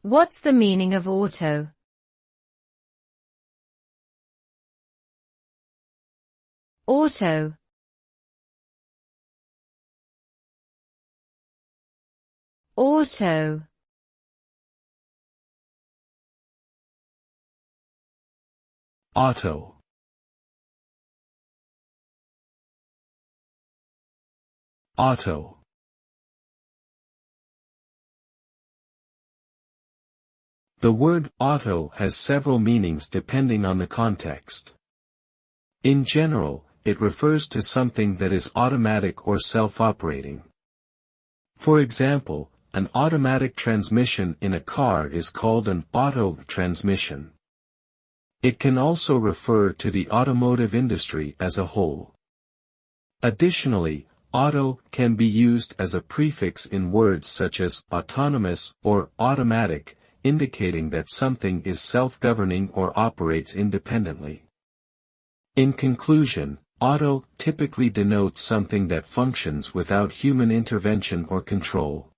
What's the meaning of auto? Auto. Auto. Auto. Auto. The word auto has several meanings depending on the context. In general, it refers to something that is automatic or self-operating. For example, an automatic transmission in a car is called an auto transmission. It can also refer to the automotive industry as a whole. Additionally, auto can be used as a prefix in words such as autonomous or automatic, indicating that something is self-governing or operates independently. In conclusion, auto typically denotes something that functions without human intervention or control.